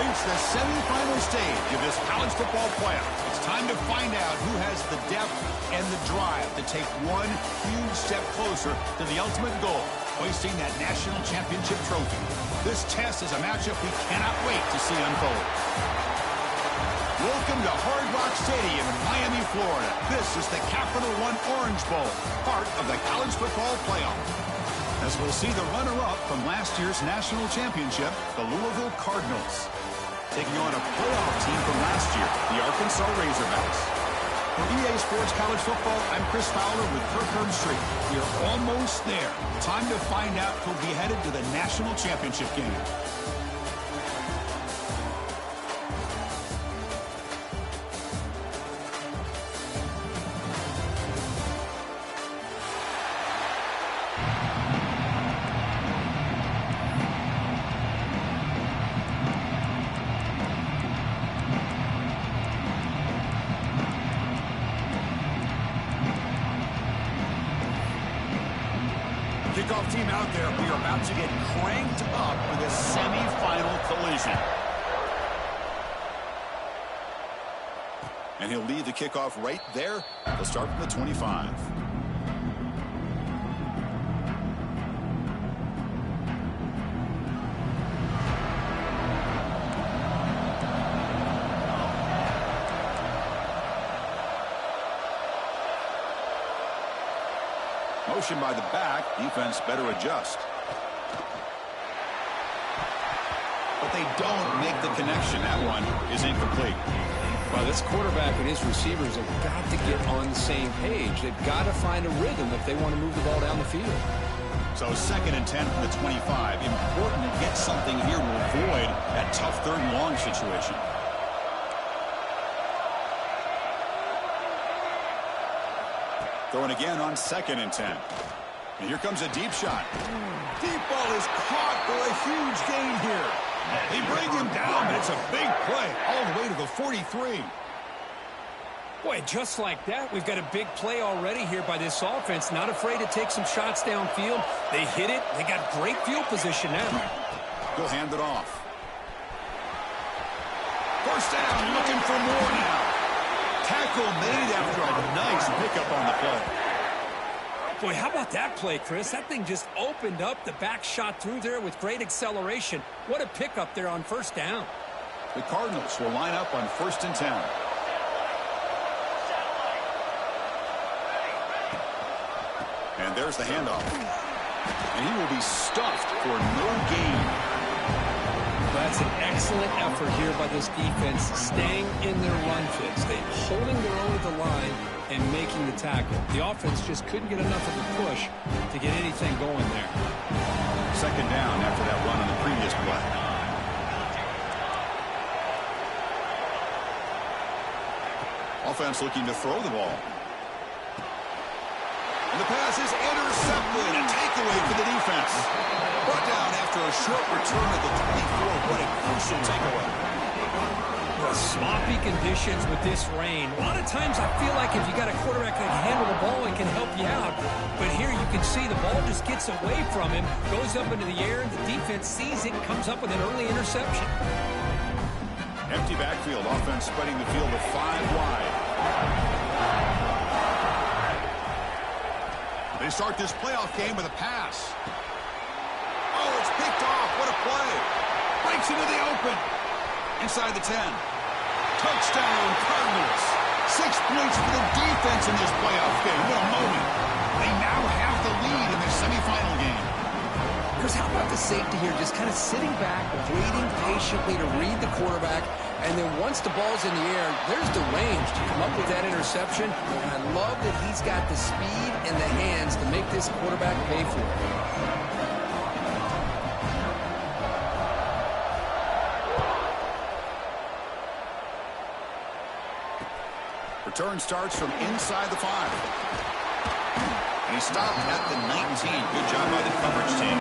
reached the semifinal stage of this college football playoff. It's time to find out who has the depth and the drive to take one huge step closer to the ultimate goal, hoisting that national championship trophy. This test is a matchup we cannot wait to see unfold. Welcome to Hard Rock Stadium in Miami, Florida. This is the Capital One Orange Bowl, part of the college football playoff. As we'll see the runner-up from last year's national championship, the Louisville Cardinals, taking on a playoff team from last year, the Arkansas Razorbacks. For EA Sports College Football, I'm Chris Fowler with Kirk Herbstreit. We are almost there. Time to find out who'll be headed to the national championship game. Kickoff team out there. We are about to get cranked up with a semifinal collision. And he'll lead the kickoff right there. He'll start from the 25. Motion by the back. Defense better adjust. But they don't make the connection. That one is incomplete. Well, this quarterback and his receivers have got to get on the same page. They've got to find a rhythm if they want to move the ball down the field. So 2nd and 10 from the 25. Important to get something here to avoid that tough 3rd and long situation. Throwing again on 2nd and 10. And here comes a deep shot. Deep ball is caught for a huge gain here. They bring him down, but it's a big play all the way to the 43. Boy, just like that, we've got a big play already here by this offense. Not afraid to take some shots downfield. They hit it. They got great field position now. He'll hand it off. 1st down, looking for more now. Tackle made after a nice pickup on the play. Boy, how about that play, Chris? That thing just opened up. The back shot through there with great acceleration. What a pickup there on 1st down. The Cardinals will line up on 1st and 10. And there's the handoff. And he will be stuffed for no gain. That's an excellent effort here by this defense, staying in their run fits. They're holding their own at the line and making the tackle. The offense just couldn't get enough of a push to get anything going there. 2nd down after that run on the previous play. Offense looking to throw the ball. And the pass is intercepted. A takeaway for the defense. Brought down after a short return at the 24. What a crucial takeaway. Well, sloppy conditions with this rain. A lot of times I feel like if you got a quarterback that can handle the ball, it can help you out. But here you can see the ball just gets away from him, goes up into the air, and the defense sees it and comes up with an early interception. Empty backfield. Offense spreading the field to 5 wide. They start this playoff game with a pass. Oh, it's picked off. What a play. Breaks into the open. Inside the 10. Touchdown, Cardinals. 6 points for the defense in this playoff game. What a moment. They now have the lead in their semifinal game. Chris, how about the safety here? Just kind of sitting back, waiting patiently to read the quarterback. And then once the ball's in the air, there's the range to come up with that interception. And I love that he's got the speed and the hands to make this quarterback pay for it. Return starts from inside the 5. And he stopped at the 19. Good job by the coverage team.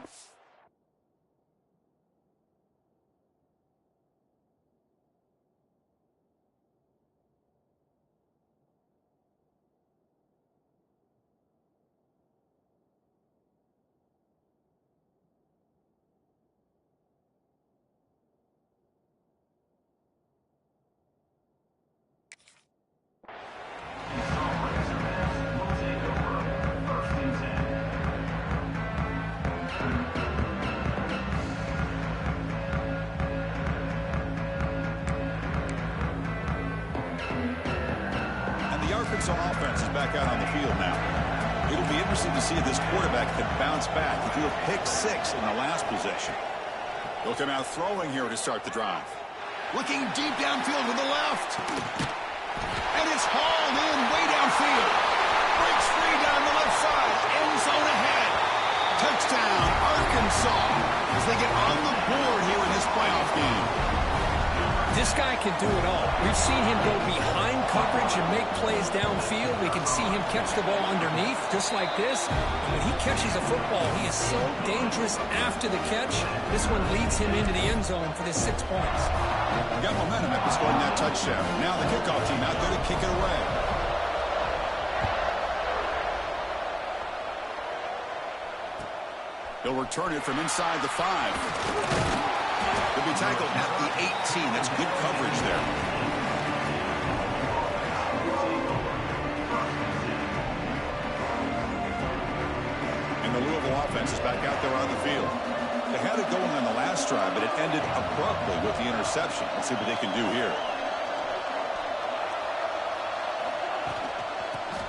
It'll be interesting to see if this quarterback can bounce back. He threw a pick 6 in the last possession. He'll come out throwing here to start the drive. Looking deep downfield with the left. And it's hauled in way downfield. Breaks free down the left side. End zone ahead. Touchdown, Arkansas, as they get on the board here in this playoff game. This guy can do it all. We've seen him go behind coverage and make plays downfield. We can see him catch the ball underneath, just like this. And when he catches a football, he is so dangerous after the catch. This one leads him into the end zone for the 6 points. Got momentum after scoring that touchdown. Now the kickoff team out there to kick it away. He'll return it from inside the 5. He'll be tackled at the 18. That's good coverage there. And the Louisville offense is back out there on the field. They had it going on the last drive, but it ended abruptly with the interception. Let's see what they can do here.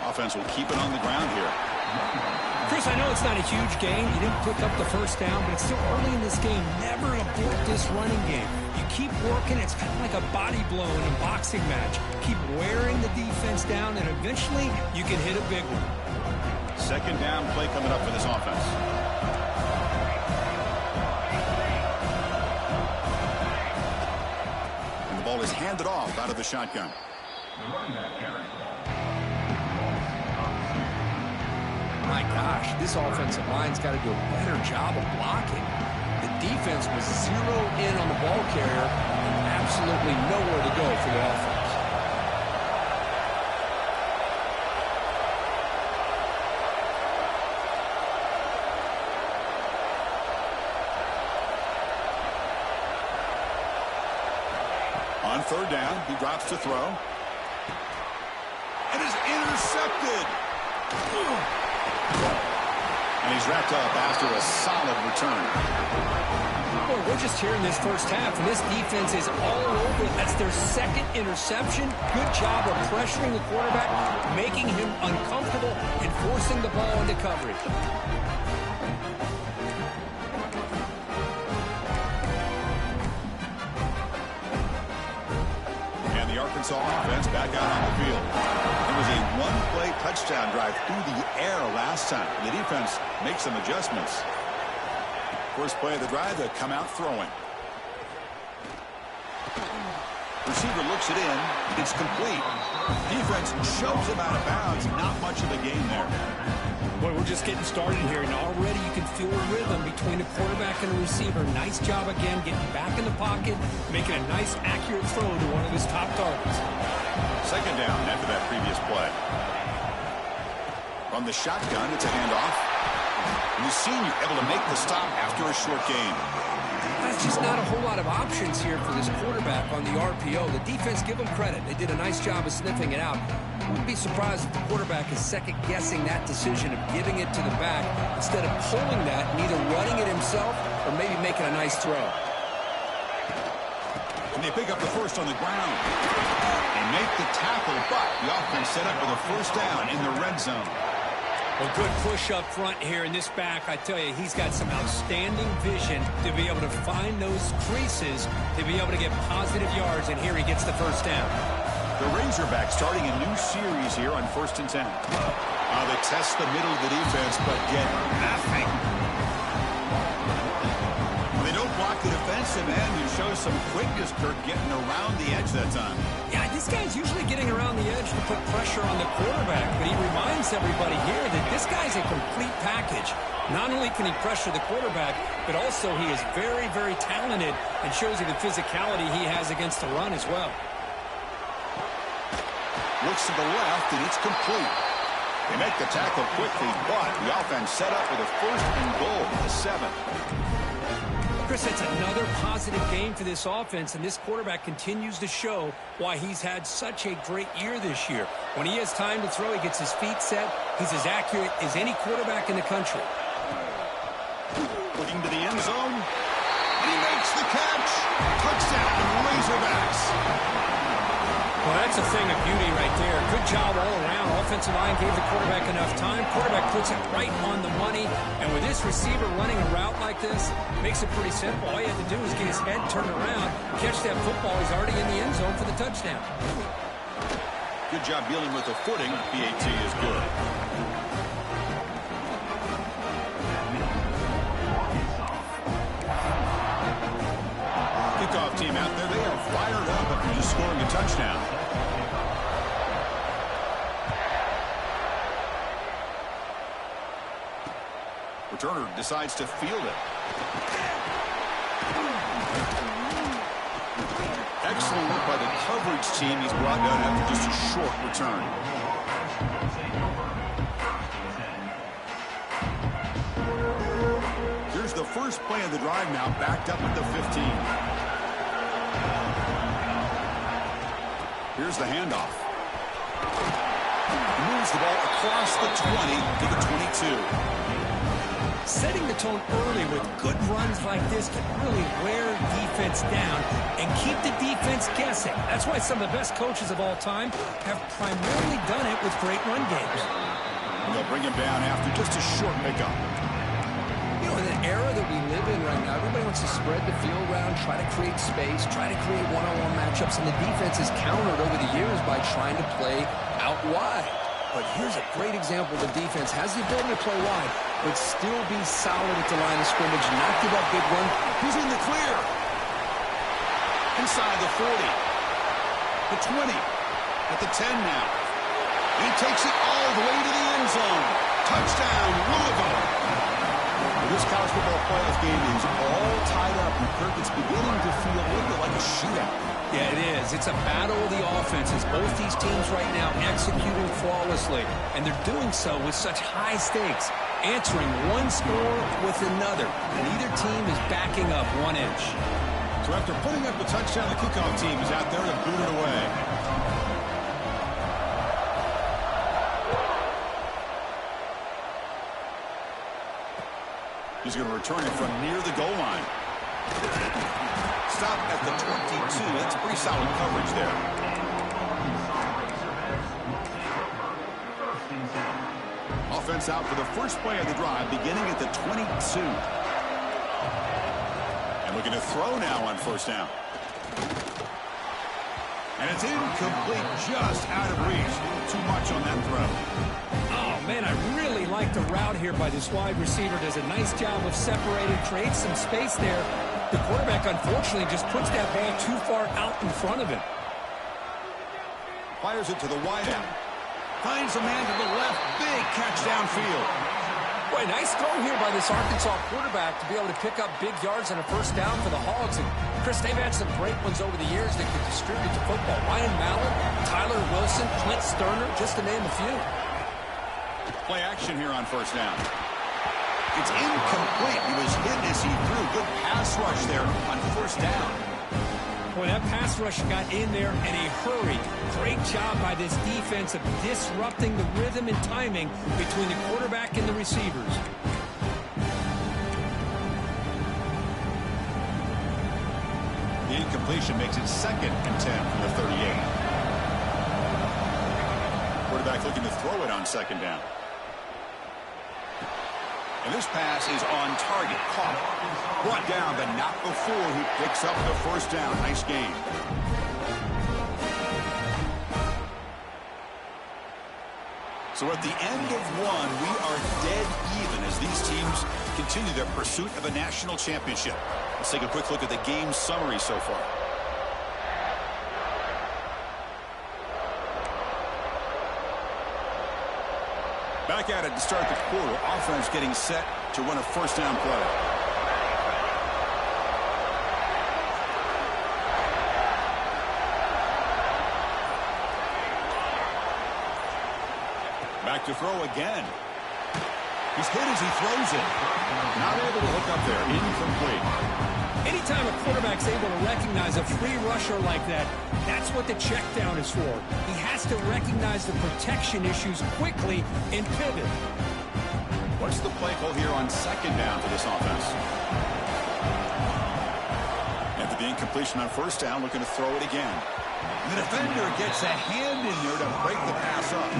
Offense will keep it on the ground here. Chris, I know it's not a huge gain. You didn't pick up the first down, but it's still early in this game. Never abort this running game. You keep working. It's kind of like a body blow in a boxing match. Keep wearing the defense down, and eventually you can hit a big one. Second down play coming up for this offense. And the ball is handed off out of the shotgun. My gosh, this offensive line's got to do a better job of blocking. The defense was zeroed in on the ball carrier and absolutely nowhere to go for the offense. On third down, he drops to throw. And is intercepted. And he's wrapped up after a solid return. Well, we're just here in this first half, and this defense is all over it. That's their second interception. Good job of pressuring the quarterback, making him uncomfortable, and forcing the ball into coverage. And the Arkansas offense back out on the field. It was a one-play touchdown drive through the air last time. The defense makes some adjustments. First play of the drive, they come out throwing. Receiver looks it in. It's complete. Defense shoves him out of bounds. Not much of a gain there. Boy, we're just getting started here, and already you can feel a rhythm between a quarterback and a receiver. Nice job again getting back in the pocket, making a nice, accurate throw to one of his top targets. Second down after that previous play. From the shotgun, it's a handoff. And the senior able to make the stop after a short gain. That's just not a whole lot of options here for this quarterback on the RPO. The defense, give them credit. They did a nice job of sniffing it out. Wouldn't be surprised if the quarterback is second-guessing that decision of giving it to the back instead of pulling that and either running it himself or maybe making a nice throw. And they pick up the first on the ground. They make the tackle, but the offense set up with a first down in the red zone. Well, good push up front here in this back. I tell you, he's got some outstanding vision to be able to find those creases, to be able to get positive yards, and here he gets the first down. The Razorbacks starting a new series here on 1st and 10. They test the middle of the defense, but get nothing. They don't block the defensive end. He shows some quickness, Kirk, getting around the edge that time. Yeah, this guy's usually getting around the edge to put pressure on the quarterback, but he reminds everybody here that this guy's a complete package. Not only can he pressure the quarterback, but also he is very, very talented and shows you the physicality he has against the run as well. Looks to the left, and it's complete. They make the tackle quickly, but the offense set up with a first and goal at the 7. Chris, that's another positive game for this offense, and this quarterback continues to show why he's had such a great year this year. When he has time to throw, he gets his feet set. He's as accurate as any quarterback in the country. Looking to the end zone, and he makes the catch. Touchdown, Razorbacks. Well, that's a thing of beauty right there. Good job all around. Offensive line gave the quarterback enough time. Quarterback puts it right on the money. And with this receiver running a route like this, makes it pretty simple. All you have to do is get his head turned around, catch that football. He's already in the end zone for the touchdown. Good job dealing with the footing. PAT is good. Kickoff team out there. They are fired up after just scoring a touchdown. Returner decides to field it. Excellent work by the coverage team. He's brought down after just a short return. Here's the first play of the drive now, backed up at the 15. Here's the handoff. Moves the ball across the 20 to the 22. Setting the tone early with good runs like this can really wear defense down and keep the defense guessing. That's why some of the best coaches of all time have primarily done it with great run games. They'll bring him down after just a short pickup. You know, in the era that we live in right now, everybody wants to spread the field around, try to create space, try to create one-on-one matchups, and the defense has countered over the years by trying to play out wide. But here's a great example. The defense has the ability to play wide, but still be solid at the line of scrimmage, not give up big run. He's in the clear. Inside the 40. The 20. At the 10 now. He takes it all the way to the end zone. Touchdown, Louisville. This college football playoff game is all tied up, and Kirk, it's beginning to feel a little bit like a shootout. Yeah, it is. It's a battle of the offenses. Both these teams right now executing flawlessly, and they're doing so with such high stakes, answering one score with another. Neither team is backing up 1 inch. So after putting up the touchdown, the kickoff team is out there to boot it away. He's going to return it from near the goal line. Stop at the 22. That's pretty solid coverage there. Offense out for the first play of the drive, beginning at the 22. And looking to throw now on first down. And it's incomplete, just out of reach. A little too much on that throw. Oh, man, I really like the route here by this wide receiver. Does a nice job of separating, creates some space there. The quarterback, unfortunately, just puts that ball too far out in front of him. Fires it to the wideout. Finds a man to the left. Big catch downfield. Boy, nice throw here by this Arkansas quarterback to be able to pick up big yards on a first down for the Hogs. And, Chris, they've had some great ones over the years that could distribute the football. Ryan Mallett, Tyler Wilson, Clint Sterner, just to name a few. Play action here on first down. It's incomplete. He was hit as he threw. Good pass rush there on first down. Boy, that pass rush got in there in a hurry. Great job by this defense of disrupting the rhythm and timing between the quarterback and the receivers. The incompletion makes it 2nd and 10 from the 38. Quarterback looking to throw it on second down. And this pass is on target. Caught. Brought down, but not before he picks up the first down. Nice game. So at the end of one, we are dead even as these teams continue their pursuit of a national championship. Let's take a quick look at the game summary so far. Back at it to start the quarter. Offense getting set to run a first down play. Back to throw again. He's hit as he throws it. Not able to hook up there. Incomplete. Anytime a quarterback's able to recognize a free rusher like that, that's what the check down is for. He has to recognize the protection issues quickly and pivot. What's the play call here on second down for this offense? At the The incompletion on first down, looking to throw it again. The defender gets a hand in there to break the pass up.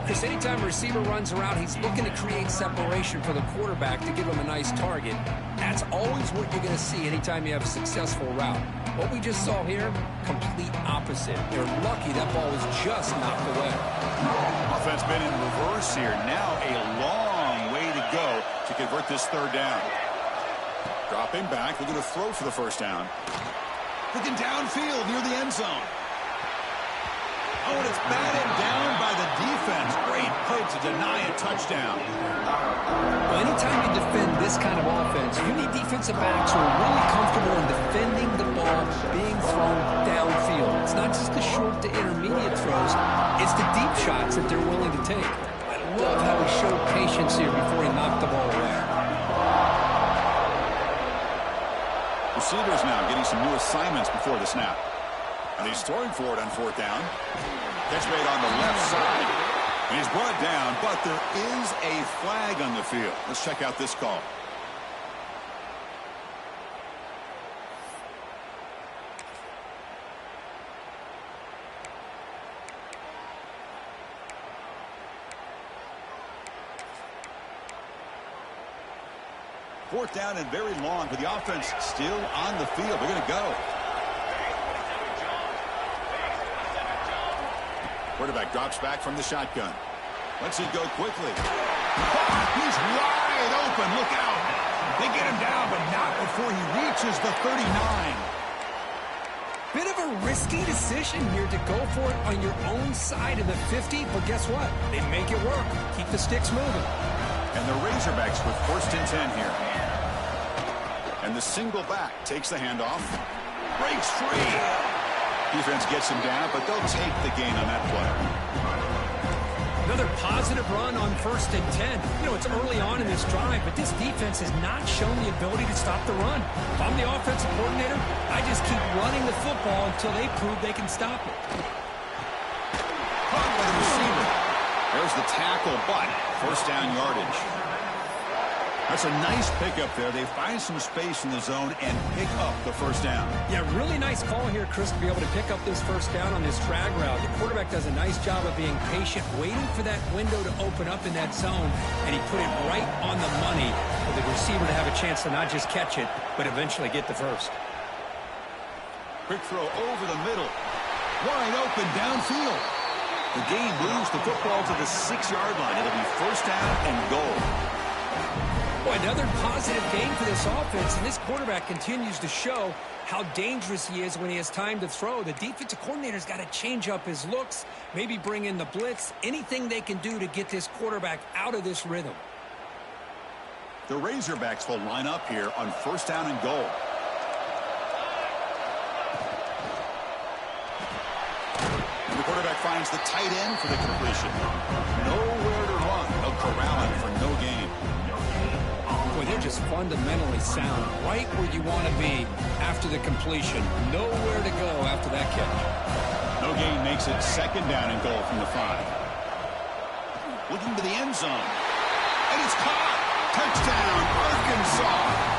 Because anytime a receiver runs around, he's looking to create separation for the quarterback to give him a nice target. That's always what you're going to see anytime you have a successful route. What we just saw here, complete opposite. They're lucky that ball was just knocked away. Offense been in reverse here. Now a long way to go to convert this third down. Dropping back, looking to throw for the first down. Looking downfield near the end zone. Oh, and it's batted down by the defense. Great play to deny a touchdown. Well, anytime you defend this kind of offense, you need defensive backs who are really comfortable in defending the ball being thrown downfield. It's not just the short to intermediate throws. It's the deep shots that they're willing to take. I love how he showed patience here before he knocked the ball away. Receivers now getting some new assignments before the snap. And he's throwing for it on fourth down. Catch made on the left side. And he's brought down, but there is a flag on the field. Let's check out this call. Fourth down and very long, but the offense still on the field. They're going to go. Quarterback drops back from the shotgun. Lets it go quickly. He's wide open. Look out. They get him down, but not before he reaches the 39. Bit of a risky decision here to go for it on your own side of the 50, but guess what? They make it work. Keep the sticks moving. And the Razorbacks with first and 10 here. And the single back takes the handoff. Breaks free. Defense gets him down, but they'll take the gain on that play. Another positive run on first and 10. You know, it's early on in this drive, but this defense has not shown the ability to stop the run. If I'm the offensive coordinator, I just keep running the football until they prove they can stop it. Caught by the receiver. There's the tackle, but first down yardage. That's a nice pickup there. They find some space in the zone and pick up the first down. Yeah, really nice call here, Chris, to be able to pick up this first down on this drag route. The quarterback does a nice job of being patient, waiting for that window to open up in that zone, and he put it right on the money for the receiver to have a chance to not just catch it, but eventually get the first. Quick throw over the middle. Wide open downfield. The gain moves the football to the 6-yard line. It'll be first down and goal. Boy, another positive gain for this offense, and this quarterback continues to show how dangerous he is when he has time to throw. The defensive coordinator's got to change up his looks, maybe bring in the blitz, anything they can do to get this quarterback out of this rhythm. The Razorbacks will line up here on first down and goal. And the quarterback finds the tight end for the completion. Nowhere to run. They'll corral him for no gain. Boy, they're just fundamentally sound, right where you want to be after the completion. Nowhere to go after that catch. No gain makes it second down and goal from the 5. Looking to the end zone. And it's caught. Touchdown, Arkansas.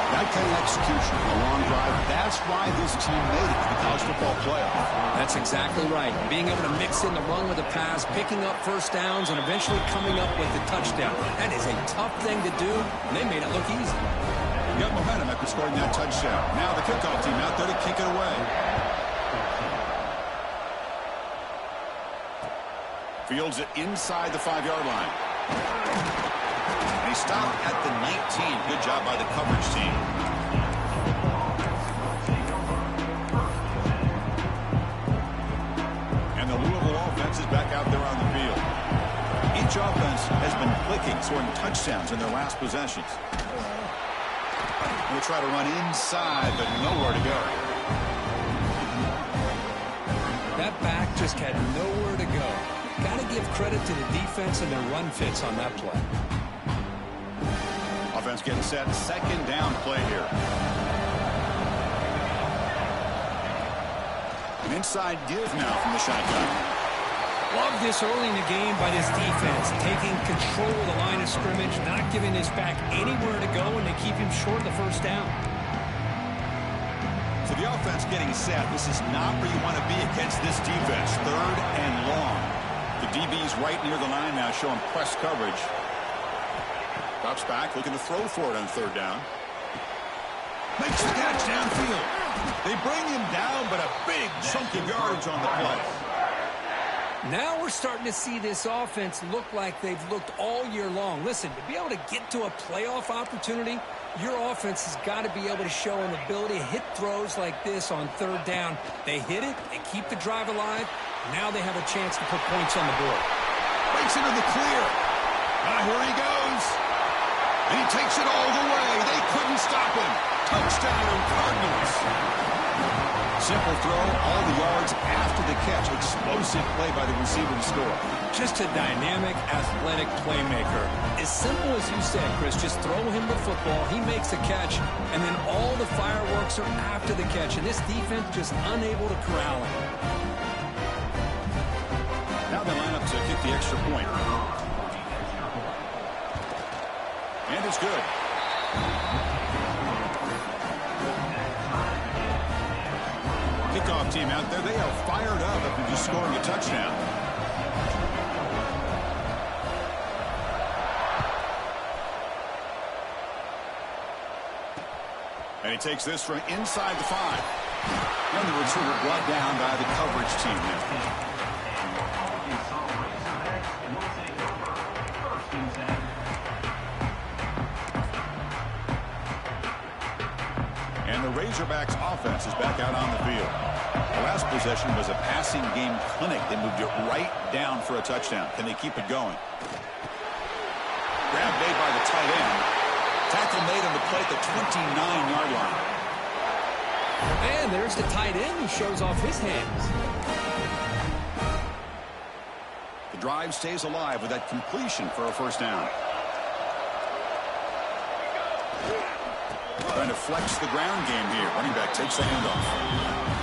That kind of execution on a long drive, that's why this team made it to the college football playoff. That's exactly right. Being able to mix in the run with the pass, picking up first downs, and eventually coming up with the touchdown. That is a tough thing to do, and they made it look easy. Got momentum after scoring that touchdown. Now the kickoff team out there to kick it away. Fields it inside the 5-yard line. They stop at the 19. Good job by the coverage team. And the Louisville offense is back out there on the field. Each offense has been clicking, scoring touchdowns in their last possessions. We'll try to run inside, but nowhere to go. That back just had nowhere to go. Got to give credit to the defense and their run fits on that play. Offense getting set. Second down play here. An inside give now from the shotgun. Love this early in the game by this defense. Taking control of the line of scrimmage, not giving this back anywhere to go, and they keep him short of the first down. With the offense getting set, this is not where you want to be against this defense. 3rd and long. The DB's right near the line now, showing press coverage. Drops back, looking to throw for it on 3rd down. Makes the catch downfield. They bring him down, but a big chunk of yardage on the play. Now we're starting to see this offense look like they've looked all year long. Listen, to be able to get to a playoff opportunity, your offense has got to be able to show an ability to hit throws like this on 3rd down. They hit it, they keep the drive alive. Now they have a chance to put points on the board. Breaks into the clear. Here he goes. And he takes it all the way. They couldn't stop him. Touchdown, Cardinals. Simple throw, all the yards after the catch. Explosive play by the receiver to score. Just a dynamic, athletic playmaker. As simple as you said, Chris, just throw him the football. He makes the catch, and then all the fireworks are after the catch. And this defense just unable to corral him. Now they line up to kick the extra point. And it's good. Kickoff team out there, they are fired up after just scoring a touchdown. And he takes this from inside the 5. And the returner brought down by the coverage team now. And the Razorbacks offense is back out on the field. The last possession was a passing game clinic. They moved it right down for a touchdown. Can they keep it going? Grab made by the tight end. Tackle made on the play at the 29-yard line. And there's the tight end who shows off his hands. The drive stays alive with that completion for a 1st down. Trying to flex the ground game here. Running back takes the handoff.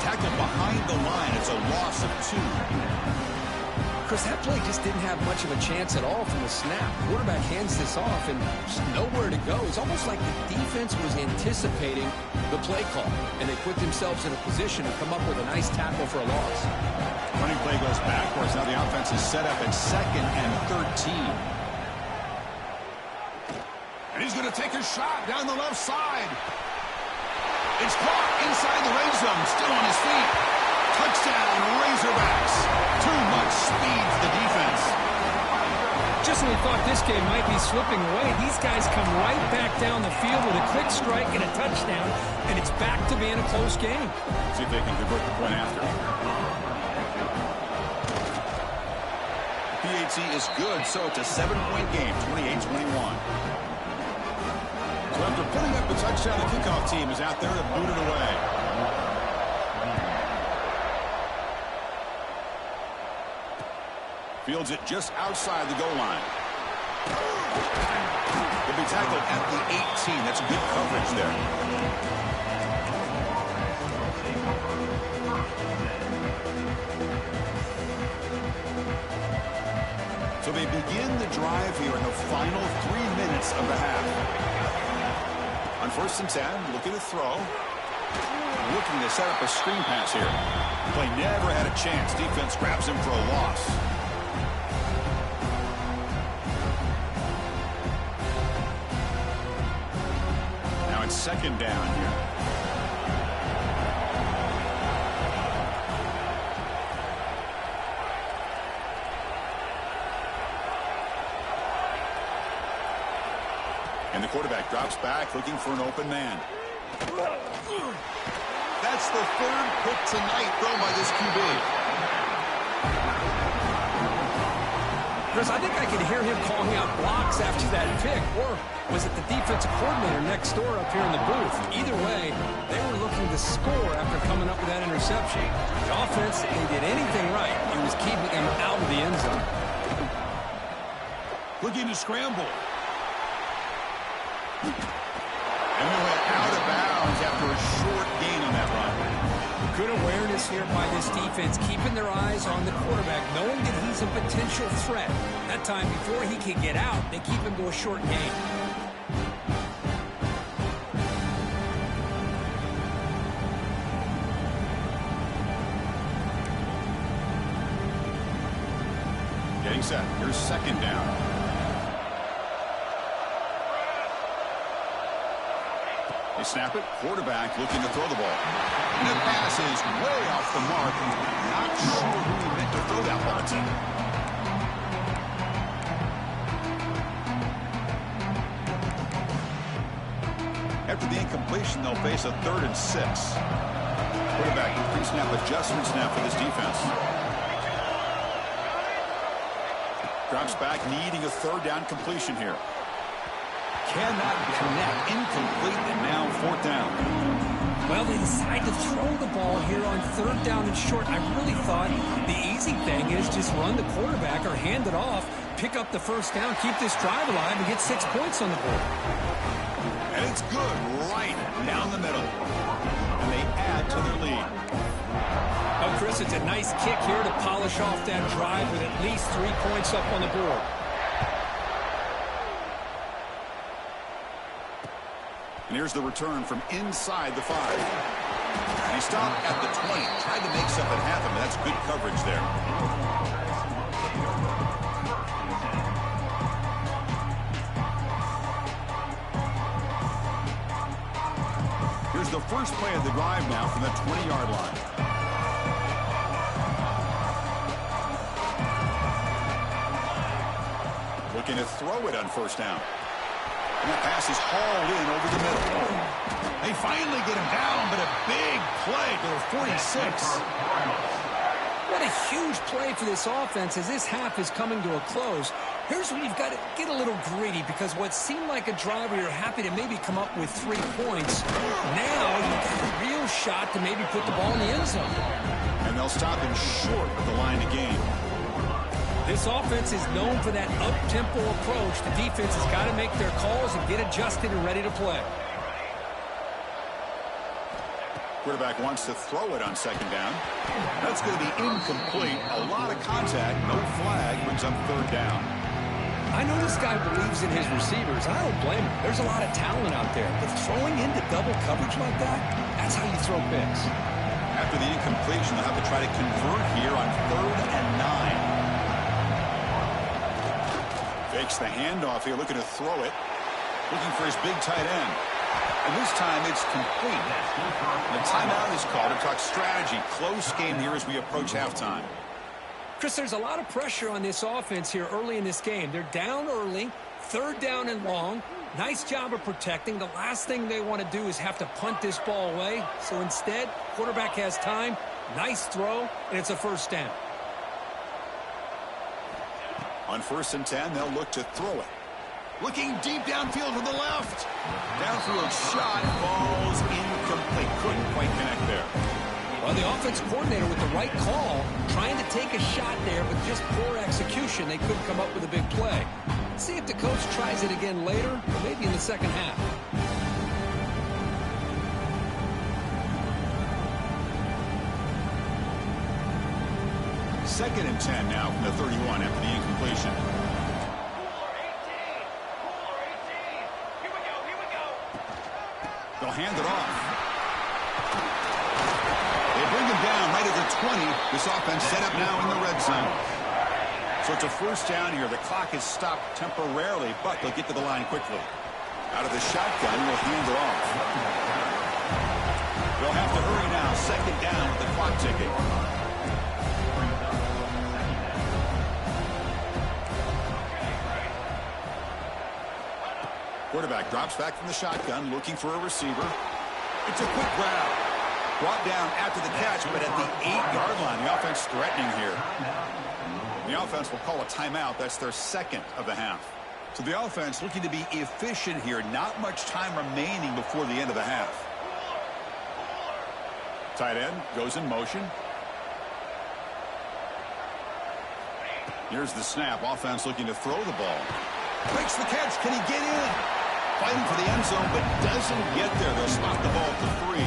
Tackled behind the line. It's a loss of 2. Chris, that play just didn't have much of a chance at all from the snap. Quarterback hands this off and just nowhere to go. It's almost like the defense was anticipating the play call, and they put themselves in a position to come up with a nice tackle for a loss. Running play goes backwards. Now the offense is set up at 2nd and 13. And he's going to take a shot down the left side. It's caught inside the red zone. Still on his feet. Touchdown, Razorbacks. Too much speed for the defense. Just when we thought this game might be slipping away, these guys come right back down the field with a quick strike and a touchdown, and it's back to being a close game. See if they can convert the point after. PAT is good, so it's a 7-point game, 28-21. So after putting up the touchdown, the kickoff team is out there to boot it away. Fields it just outside the goal line. He'll be tackled at the 18. That's good coverage there. So they begin the drive here in the final 3 minutes of the half. On 1st and 10, looking to throw. Looking to set up a screen pass here. Play never had a chance. Defense grabs him for a loss. Now it's 2nd down here. And the quarterback drops back, looking for an open man. That's the 3rd pick tonight thrown by this QB. Chris, I think I could hear him calling out blocks after that pick. Or was it the defensive coordinator next door up here in the booth? Either way, they were looking to score after coming up with that interception. The offense, if they did anything right, it was keeping them out of the end zone. Looking to scramble. And they went out of bounds after a short gain on that run. Good awareness here by this defense, keeping their eyes on the quarterback, knowing that he's a potential threat. That time, before he can get out, they keep him to a short gain. Getting set. Here's second down. They snap it. Quarterback looking to throw the ball. And the pass is way off the mark. Not sure who he meant to throw that ball to. After the incompletion, they'll face a 3rd and 6. Quarterback pre-snap adjustments now for this defense. Drops back, needing a 3rd down completion here. Cannot connect, incomplete, and now 4th down. Well, they decide to throw the ball here on 3rd down and short. I really thought the easy thing is just run the quarterback or hand it off, pick up the 1st down, keep this drive alive, and get 6 points on the board. And it's good right down the middle. And they add to their lead. Oh, Chris, it's a nice kick here to polish off that drive with at least 3 points up on the board. And here's the return from inside the 5. And he stopped at the 20. Tried to make something happen, but that's good coverage there. Here's the first play of the drive now from the 20-yard line. Looking to throw it on 1st down. And that pass is hauled in over the middle. They finally get him down, but a big play to the 46. What a huge play for this offense as this half is coming to a close. Here's where you've got to get a little greedy, because what seemed like a drive where you're happy to maybe come up with 3 points, now you've got a real shot to maybe put the ball in the end zone. And they'll stop him short of the line to gain. This offense is known for that up-tempo approach. The defense has got to make their calls and get adjusted and ready to play. Quarterback wants to throw it on 2nd down. That's going to be incomplete. A lot of contact, no flag, brings up 3rd down. I know this guy believes in his receivers. I don't blame him. There's a lot of talent out there. But throwing into double coverage like that, that's how you throw picks. After the incompletion, they'll have to try to convert here on 3rd and 9. Fakes the handoff here, looking to throw it. Looking for his big tight end. And this time it's complete. The timeout is called to talk strategy. Close game here as we approach halftime. Chris, there's a lot of pressure on this offense here early in this game. They're down early, 3rd down and long. Nice job of protecting. The last thing they want to do is have to punt this ball away. So instead, quarterback has time. Nice throw, and it's a 1st down. On 1st and 10, they'll look to throw it. Looking deep downfield to the left. Downfield shot falls incomplete. Couldn't quite connect there. Well, the offense coordinator with the right call, trying to take a shot there, but just poor execution. They couldn't come up with a big play. Let's see if the coach tries it again later, or maybe in the 2nd half. Second and 10 now from the 31 after the incompletion. They'll hand it off. They bring him down right at the 20. This offense set up now in the red zone. So it's a 1st down here. The clock is stopped temporarily, but they'll get to the line quickly. Out of the shotgun, they'll hand it off. They'll have to hurry now. 2nd down with the clock ticking. Quarterback drops back from the shotgun, looking for a receiver. It's a quick grab. Brought down after the catch, but at the 8-yard line, the offense threatening here. The offense will call a timeout. That's their 2nd of the half. So the offense looking to be efficient here. Not much time remaining before the end of the half. Tight end goes in motion. Here's the snap. Offense looking to throw the ball. Makes the catch. Can he get in? Fighting for the end zone, but doesn't get there. They'll spot the ball at the 3.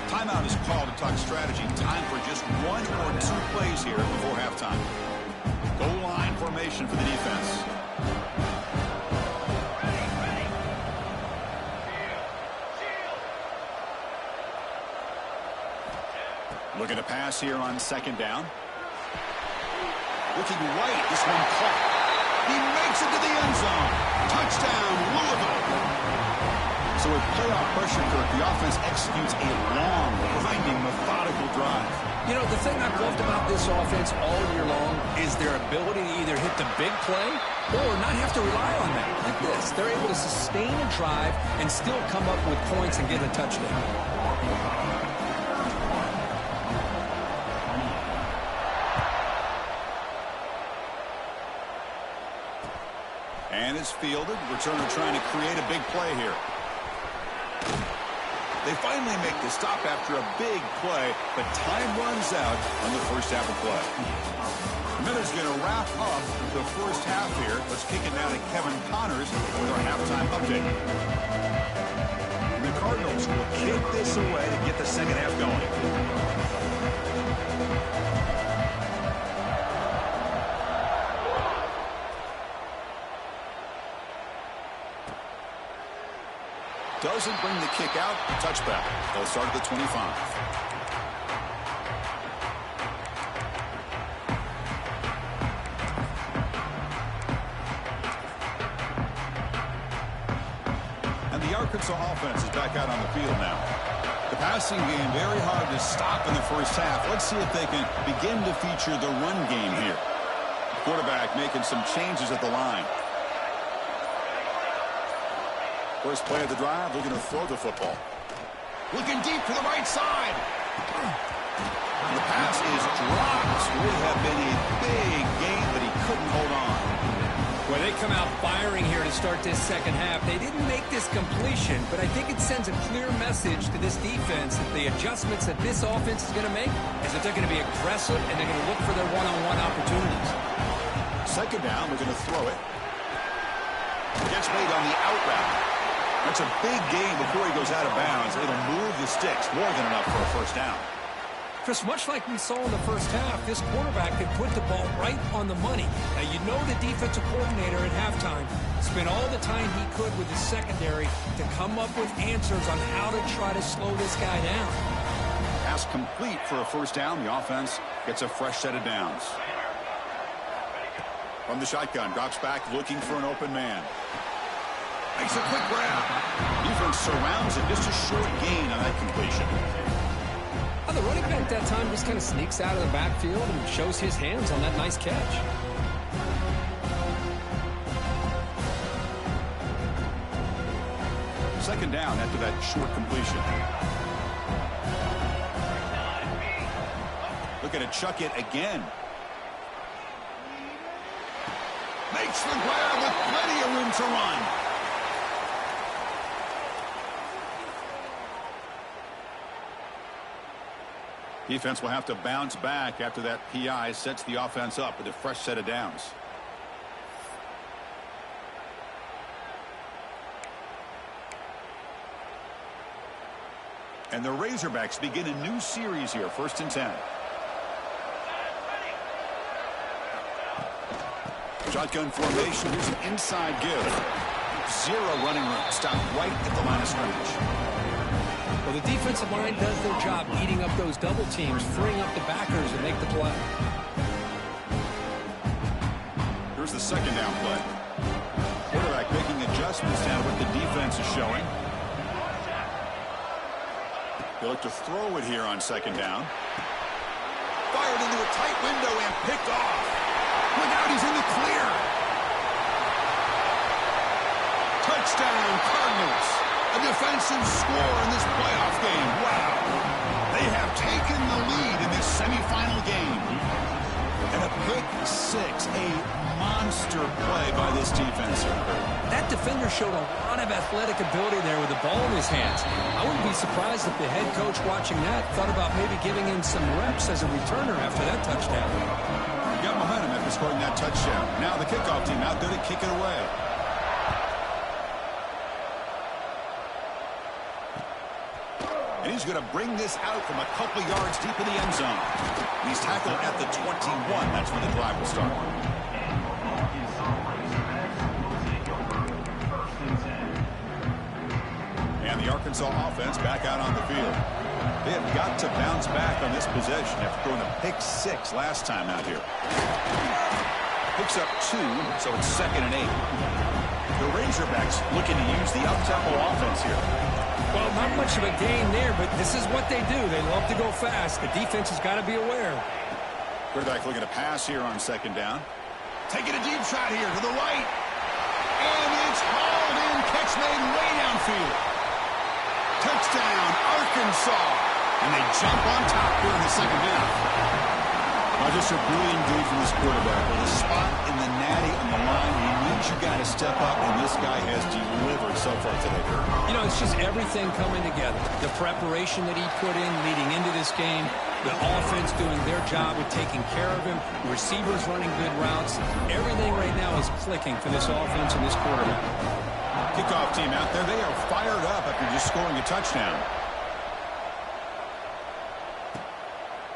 Timeout is called to talk strategy. Time for just 1 or 2 plays here before halftime. Goal line formation for the defense. Looking to pass here on 2nd down. Looking right, this one caught. He makes it to the end zone. Touchdown, Louisville. So with playoff pressure, Kirk, the offense executes a long, grinding, methodical drive. You know, the thing I've loved about this offense all year long is their ability to either hit the big play or not have to rely on that. Like this, they're able to sustain a drive and still come up with points and get a touchdown. And it's fielded. Returner trying to create a big play here. They finally make the stop after a big play, but time runs out on the first half of play. Miller's going to wrap up the first half here. Let's kick it now to Kevin Connors with our halftime update. The Cardinals will kick this away to get the second half going. Doesn't bring the kick out. Touchback. They'll start at the 25. And the Arkansas offense is back out on the field now. The passing game very hard to stop in the first half. Let's see if they can begin to feature the run game here. Quarterback making some changes at the line. First play of the drive, looking to throw the football. Looking deep to the right side. And the pass is dropped. Would have been a big gain, but he couldn't hold on. Well, they come out firing here to start this second half. They didn't make this completion, but I think it sends a clear message to this defense that the adjustments that this offense is going to make is that they're going to be aggressive and they're going to look for their one-on-one opportunities. Second down, they're going to throw it. Gets made on the out route. That's a big gain before he goes out of bounds. It'll move the sticks more than enough for a first down. Chris, much like we saw in the first half, this quarterback could put the ball right on the money. Now, you know the defensive coordinator at halftime spent all the time he could with his secondary to come up with answers on how to try to slow this guy down. Pass complete for a first down. The offense gets a fresh set of downs. From the shotgun, drops back looking for an open man. Makes a quick grab. Defense surrounds him. Just a short gain on that completion. Well, the running back that time just kind of sneaks out of the backfield and shows his hands on that nice catch. Second down after that short completion. Looking to chuck it again. Makes the grab with plenty of room to run. Defense will have to bounce back after that PI sets the offense up with a fresh set of downs. And the Razorbacks begin a new series here, 1st and 10. Shotgun formation. Here's an inside give. Zero running room. Stopped right at the line of scrimmage. Well, the defensive line does their job eating up those double teams, freeing up the backers to make the play. Here's the second down play. Quarterback making adjustments down to what the defense is showing. They look to throw it here on second down. Fired into a tight window and picked off. Look out, he's in the clear. Touchdown, Cardinals. A defensive score in this playoff game. Wow. They have taken the lead in this semifinal game. And a pick six, a monster play by this defense. That defender showed a lot of athletic ability there with the ball in his hands. I wouldn't be surprised if the head coach watching that thought about maybe giving him some reps as a returner after that touchdown. He got momentum after scoring that touchdown. Now the kickoff team out there to kick it away. And he's going to bring this out from a couple yards deep in the end zone. And he's tackled at the 21. That's when the drive will start. And the Arkansas offense back out on the field. They have got to bounce back on this possession after throwing a pick 6 last time out here. Picks up 2, so it's 2nd and 8. The Razorbacks looking to use the up-tempo offense here. Well, not much of a gain there, but this is what they do. They love to go fast. The defense has got to be aware. Quarterback looking to pass here on 2nd down. Taking a deep shot here to the right. And it's hauled in. Catch made way downfield. Touchdown, Arkansas. And they jump on top here in the 2nd half. Just a brilliant day from this quarterback. With a spot in the natty on the line, he needs you got to step up, and this guy has delivered so far today. You know, it's just everything coming together. The preparation that he put in leading into this game, the offense doing their job with taking care of him, receivers running good routes. Everything right now is clicking for this offense and this quarterback. Kickoff team out there, they are fired up after just scoring a touchdown.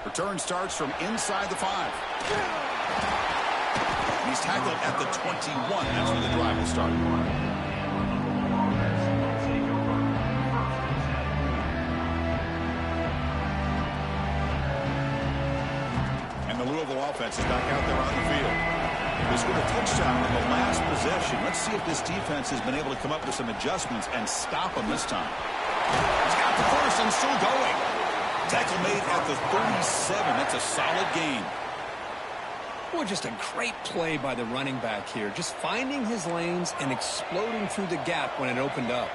Return starts from inside the 5. And he's tackled at the 21. That's where the drive will start. And the Louisville offense is back out there on the field. They scored a touchdown in the last possession. Let's see if this defense has been able to come up with some adjustments and stop them this time. He's got the first and still going. Tackle made at the 37. That's a solid gain. Boy, just a great play by the running back here. Just finding his lanes and exploding through the gap when it opened up.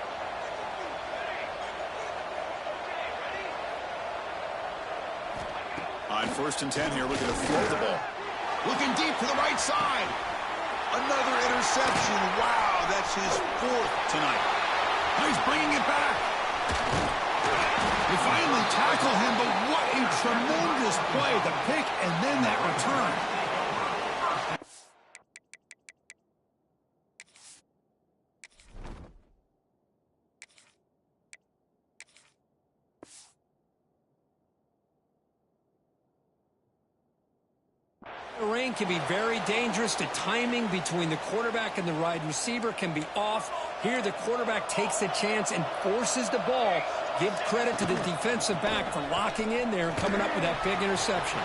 On 1st and 10 here, looking to throw the ball. Looking deep to the right side. Another interception. Wow, that's his 4th tonight. He's bringing it back. They finally tackle him, but what a tremendous play. The pick and then that return. The rain can be very dangerous. The timing between the quarterback and the wide receiver can be off. Here, the quarterback takes a chance and forces the ball. Give credit to the defensive back for locking in there and coming up with that big interception.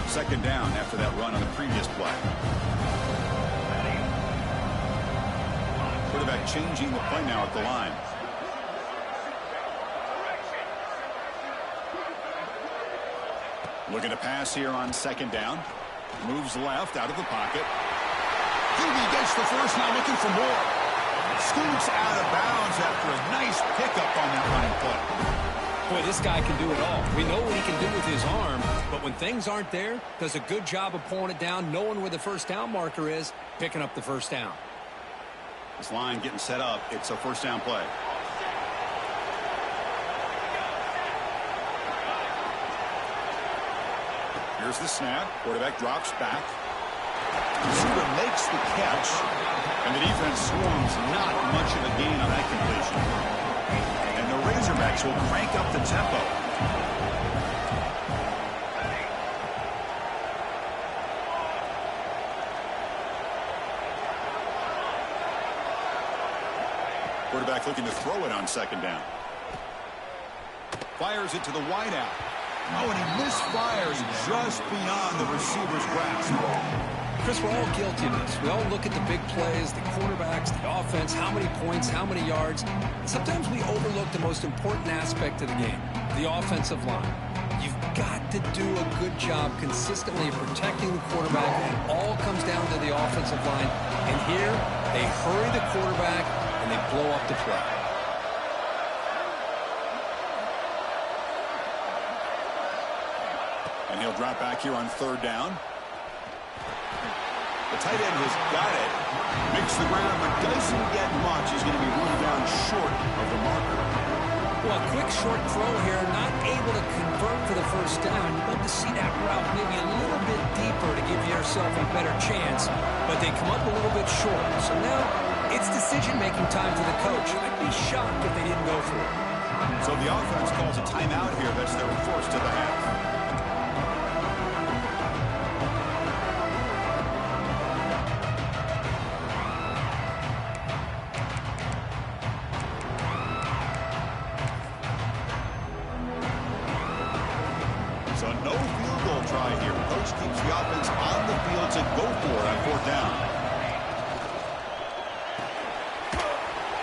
Second down after that run on the previous play. Quarterback changing the play now at the line. Looking to pass here on 2nd down. Moves left out of the pocket. He gets the first, now looking for more. Scoots out of bounds after a nice pickup on that running play. Boy, this guy can do it all. We know what he can do with his arm, but when things aren't there, does a good job of pulling it down, knowing where the first down marker is, picking up the first down. This line getting set up. It's a 1st down play. Here's the snap. Quarterback drops back. Receiver makes the catch. And the defense swarms. Not much of a gain on that completion. And the Razorbacks will crank up the tempo. Quarterback looking to throw it on 2nd down. Fires it to the wideout. Oh, and he misfires just beyond the receiver's grasp. Chris, we're all guilty of this. We all look at the big plays, the quarterbacks, the offense, how many points, how many yards. Sometimes we overlook the most important aspect of the game, the offensive line. You've got to do a good job consistently of protecting the quarterback. It all comes down to the offensive line. And here, they hurry the quarterback and they blow up the play. And he'll drop back here on 3rd down. The tight end has got it. Makes the ground, but doesn't get much. He's going to be ruled down short of the marker. Well, a quick short throw here, not able to convert for the first down. You'd love to see that route maybe a little bit deeper to give yourself a better chance, but they come up a little bit short. So now It's decision-making time for the coach. I'd be shocked if they didn't go for it. So the offense calls a timeout here. That's their force to the half. So no field goal try here. Coach keeps the offense on the field to go for it on fourth down.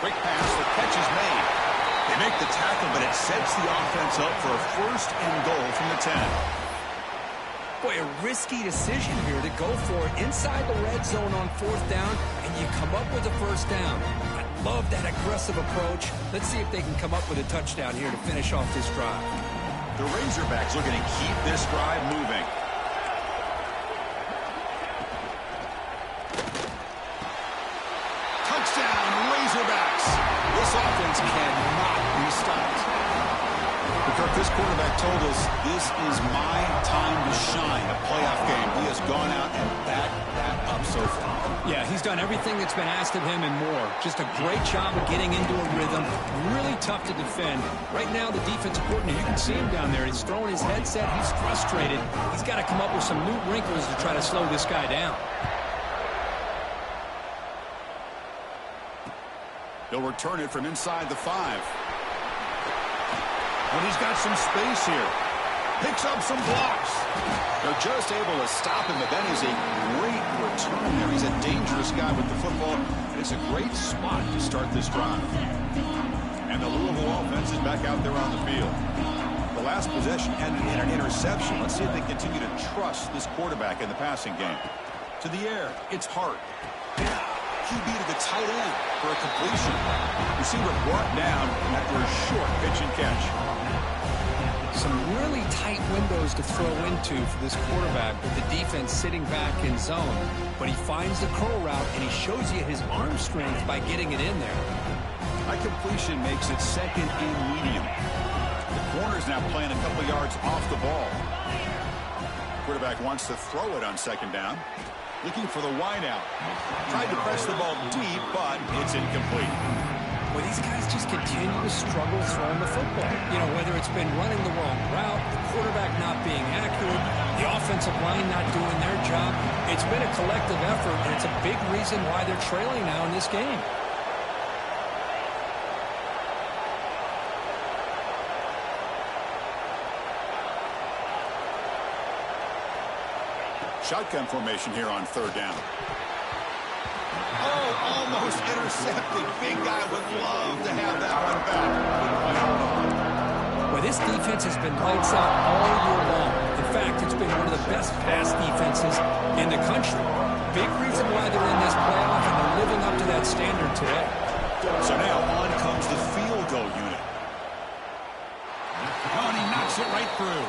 Quick pass, the catch is made. They make the tackle, but it sets the offense up for a first and goal from the 10. Boy, a risky decision here to go for it inside the red zone on fourth down, and you come up with a first down. I love that aggressive approach. Let's see if they can come up with a touchdown here to finish off this drive. The Razorbacks looking to keep this drive moving. Touchdown, Razorbacks. This offense cannot be stopped. Because this quarterback told us this is my time to shine, a playoff game. He has gone out and backed that up so far. Yeah, he's done everything that's been asked of him and more. Just a great job of getting into a rhythm. Really tough to defend. Right now, the defensive coordinator, you can see him down there. He's throwing his headset. He's frustrated. He's got to come up with some new wrinkles to try to slow this guy down. He'll return it from inside the 5. But he's got some space here. Picks up some blocks. They're just able to stop him, but that is a great return there. He's a dangerous guy with the football, and it's a great spot to start this drive. And the Louisville offense is back out there on the field. The last possession ended in an interception. Let's see if they continue to trust this quarterback in the passing game. To the air, it's Hart. QB to the tight end for a completion. Receiver brought down after a short pitch and catch. Some really tight windows to throw into for this quarterback with the defense sitting back in zone. But he finds the curl route, and he shows you his arm strength by getting it in there. That completion makes it second and medium. The corner's now playing a couple yards off the ball. Quarterback wants to throw it on second down. Looking for the wideout. Tried to press the ball deep, but it's incomplete. Well, these guys just continue to struggle throwing the football. You know, whether it's been running the wrong route, the quarterback not being accurate, the offensive line not doing their job. It's been a collective effort, and it's a big reason why they're trailing now in this game. Shotgun formation here on third down. Oh, almost intercepted. Big guy would love to have that one back. Well, this defense has been lights out all year long. In fact, it's been one of the best pass defenses in the country. Big reason why they're in this playoff, and they're living up to that standard today. So now on comes the field goal unit. Oh, and he knocks it right through.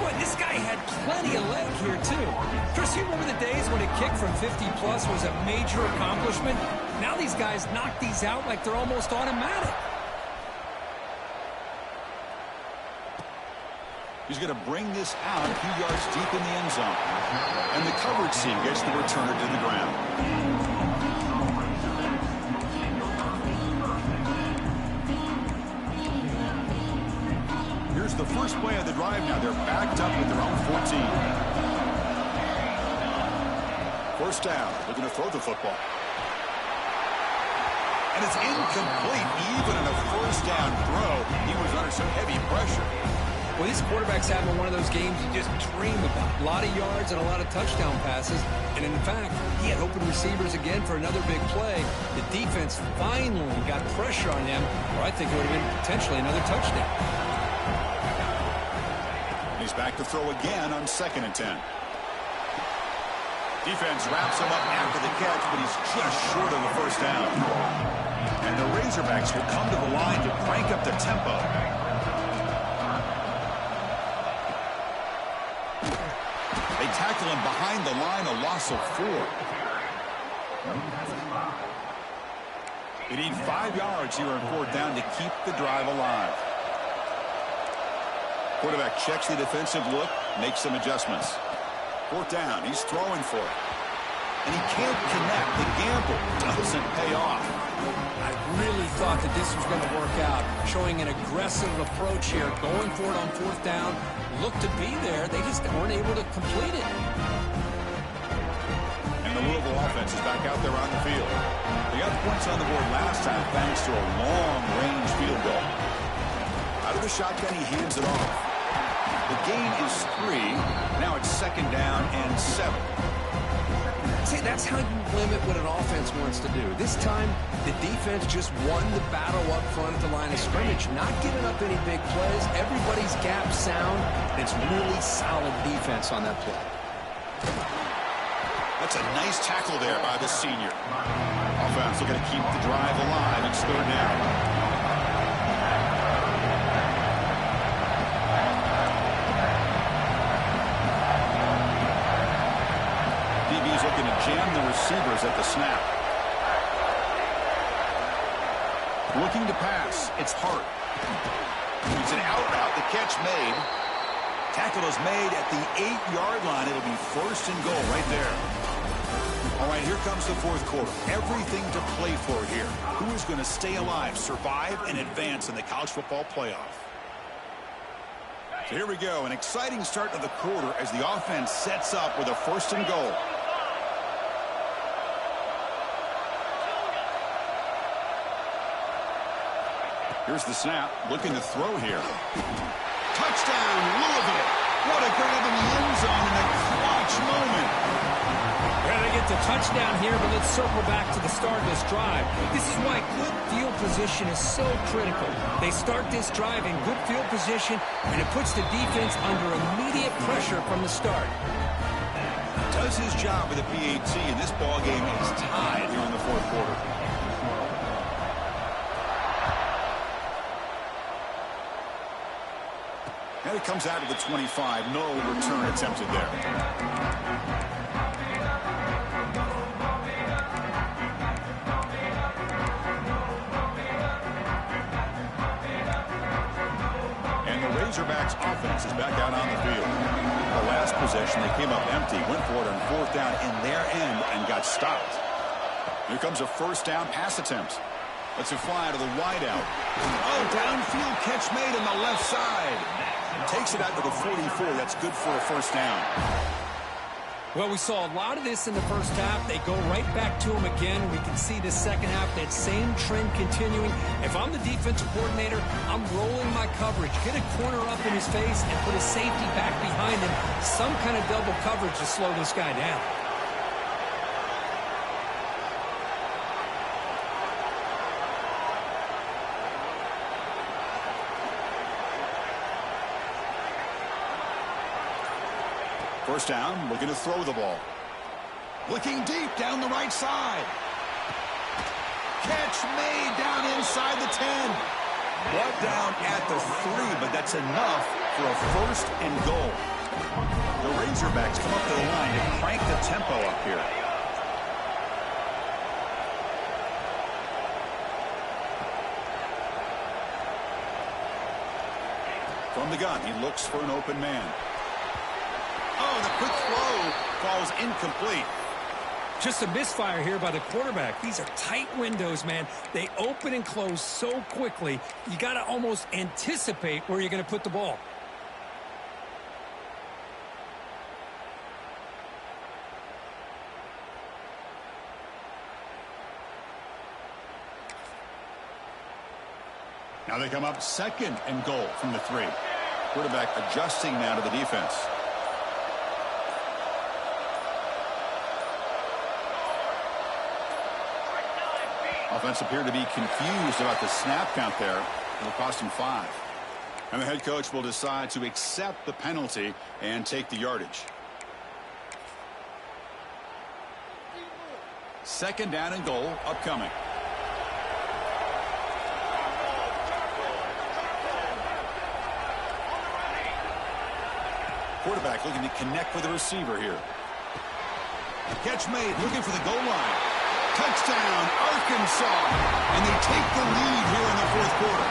Boy, this guy had plenty of leg here, too. Chris, you remember the days when a kick from 50-plus was a major accomplishment? Now these guys knock these out like they're almost automatic. He's going to bring this out a few yards deep in the end zone. And the coverage team gets the returner to the ground. Here's the first play of the drive now. They're backed up at their own 14. First down. Looking to throw the football. And it's incomplete. Even in a first down throw, he was under some heavy pressure. Well, this quarterback's having one of those games you just dream about. A lot of yards and a lot of touchdown passes. And in fact, he had open receivers again for another big play. The defense finally got pressure on him, or I think it would have been potentially another touchdown. He's back to throw again on 2nd and 10. Defense wraps him up after the catch, but he's just short of the first down. And the Razorbacks will come to the line to crank up the tempo. They tackle him behind the line, a loss of 4. They need 5 yards here on fourth down to keep the drive alive. Quarterback checks the defensive look, makes some adjustments. Fourth down, he's throwing for it. and he can't connect. The gamble doesn't pay off. I really thought that this was going to work out, showing an aggressive approach here, going for it on fourth down. Looked to be there. They just weren't able to complete it. And the Louisville offense is back out there on the field. They got points on the board last time thanks to a long-range field goal. Out of the shotgun, he hands it off. The gain is 3. Now it's 2nd down and 7. See, that's how you limit what an offense wants to do. This time, the defense just won the battle up front at the line of scrimmage, not giving up any big plays. Everybody's gap sound, and it's really solid defense on that play. That's a nice tackle there by the senior. Offense looking to keep the drive alive. It's 3rd down. Looking to jam the receivers at the snap. Looking to pass. It's Hart. It's an out route. The catch made. Tackle is made at the 8-yard line. It'll be 1st and goal right there. All right, here comes the 4th quarter. Everything to play for here. Who is going to stay alive, survive, and advance in the college football playoff? So here we go. An exciting start to the quarter as the offense sets up with a 1st and goal. Here's the snap, looking to throw here. Touchdown, Louisville. What a grab in the end zone in a clutch moment. We're going to get the touchdown here, but let's circle back to the start of this drive. This is why good field position is so critical. They start this drive in good field position, and it puts the defense under immediate pressure from the start. Does his job with the PAT, and this ball game is tied here in the 4th quarter. And it comes out of the 25. No return attempted there. And the Razorbacks offense is back out on the field. The last possession, they came up empty, went for it on 4th down in their end and got stopped. Here comes a 1st down pass attempt. Let's it fly to the wideout. Oh, downfield catch made on the left side. Takes it out to the 44. That's good for a 1st down. Well, we saw a lot of this in the first half. They go right back to him again. We can see the second half, that same trend continuing. If I'm the defensive coordinator, I'm rolling my coverage. Get a corner up in his face and put a safety back behind him. Some kind of double coverage to slow this guy down. First down, looking to throw the ball. Looking deep down the right side. Catch made down inside the 10. Brought down at the 3, but that's enough for a 1st and goal. The Razorbacks come up to the line to crank the tempo up here. From the gun, he looks for an open man. Oh, the quick throw falls incomplete. Just a misfire here by the quarterback. These are tight windows, man. They open and close so quickly. You got to almost anticipate where you're going to put the ball. Now they come up 2nd and goal from the 3. Quarterback adjusting now to the defense. Offense appeared to be confused about the snap count there. It'll cost him 5. And the head coach will decide to accept the penalty and take the yardage. 2nd down and goal upcoming. Quarterback looking to connect with the receiver here. Catch made, looking for the goal line. Touchdown, Arkansas. And they take the lead here in the 4th quarter.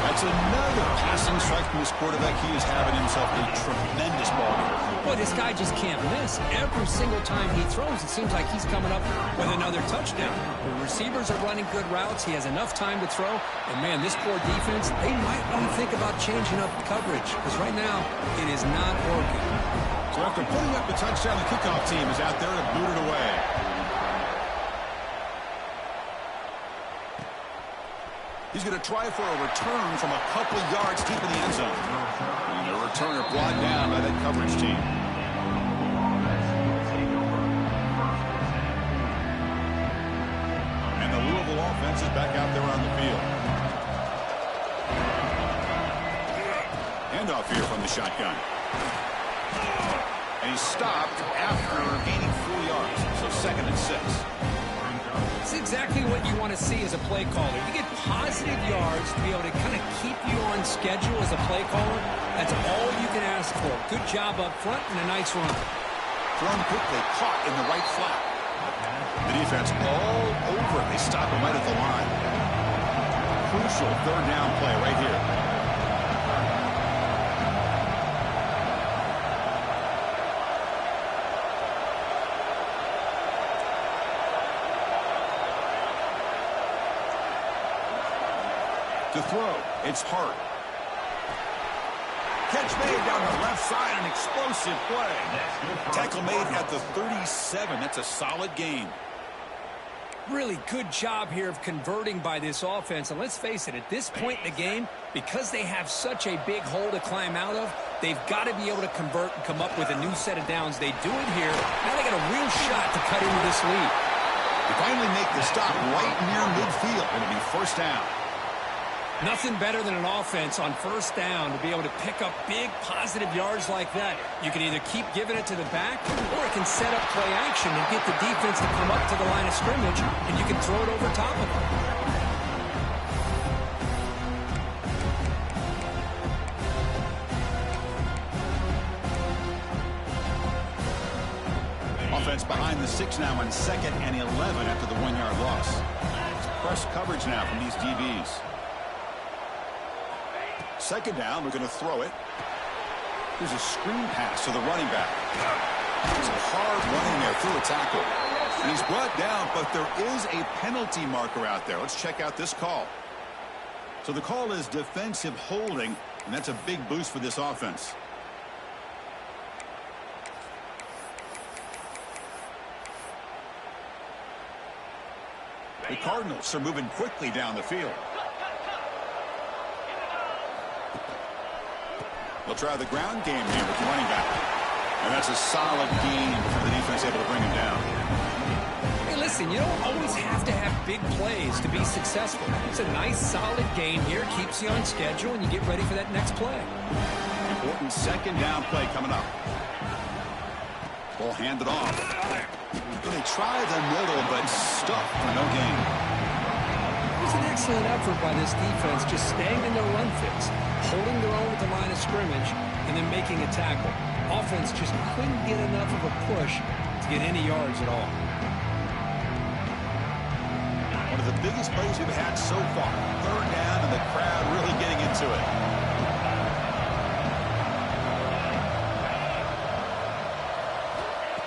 That That's another passing strike from this quarterback. He is having himself a tremendous ball game. Boy, this guy just can't miss. Every single time he throws, it seems like he's coming up with another touchdown. The receivers are running good routes. He has enough time to throw. And, man, this poor defense, they might want to think about changing up coverage because right now it is not working. So after putting up the touchdown, the kickoff team is out there to boot it away. He's going to try for a return from a couple yards deep in the end zone. And the returner brought down by that coverage team. And the Louisville offense is back out there on the field. Handoff here from the shotgun. And he's stopped after gaining 4 yards. So 2nd and 6. It's exactly what you want to see as a play caller. You get positive yards to be able to kind of keep you on schedule as a play caller. That's all you can ask for. Good job up front and a nice run. Thrown quickly, caught in the right flat. The defense all over it. They stop him right at the line. Crucial 3rd down play right here. To throw, it's Hart. Catch made down the left side, an explosive play. Tackle made at the 37. That's a solid gain. Really good job here of converting by this offense. And let's face it, at this point in the game, because they have such a big hole to climb out of, they've got to be able to convert and come up with a new set of downs. They do it here. Now they got a real shot to cut into this lead. They finally make the stop right near midfield. It'll be 1st down. Nothing better than an offense on 1st down to be able to pick up big positive yards like that. You can either keep giving it to the back or it can set up play action and get the defense to come up to the line of scrimmage and you can throw it over top of them. Offense behind the 6 now on 2nd and 11 after the 1-yard loss. It's press coverage now from these DBs. 2nd down, we're going to throw it. There's a screen pass to the running back. It's a hard running there through a tackle. And he's brought down, but there is a penalty marker out there. Let's check out this call. So the call is defensive holding, and that's a big boost for this offense. The Cardinals are moving quickly down the field. They'll try the ground game here with the running back. And that's a solid gain for the defense able to bring him down. Hey, listen, you don't always have to have big plays to be successful. It's a nice, solid game here. Keeps you on schedule, and you get ready for that next play. Important 2nd down play coming up. Ball handed off. They try the middle, but stuck for no gain. It was an excellent effort by this defense, just staying in their run fits, holding their own at the line of scrimmage, and then making a tackle. Offense just couldn't get enough of a push to get any yards at all. One of the biggest plays we've had so far. 3rd down, and the crowd really getting into it.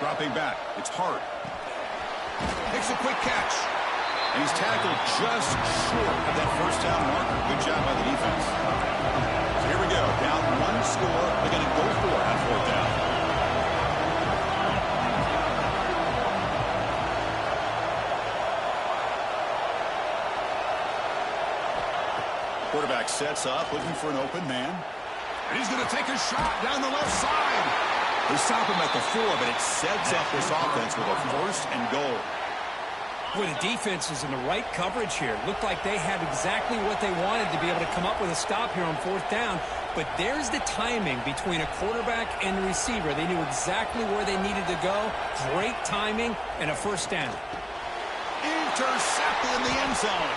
Dropping back, it's Hart. Makes a quick catch. And he's tackled just short of that 1st down marker. Good job by the defense. So here we go. Down 1 score. They're going to go for it on 4th down. Quarterback sets up, looking for an open man. And he's going to take a shot down the left side. They stop him at the 4, but it sets up this offense with a 1st and goal. Boy, the defense is in the right coverage here. Looked like they had exactly what they wanted to be able to come up with a stop here on 4th down. But there's the timing between a quarterback and the receiver. They knew exactly where they needed to go. Great timing and a 1st down. Intercepted in the end zone.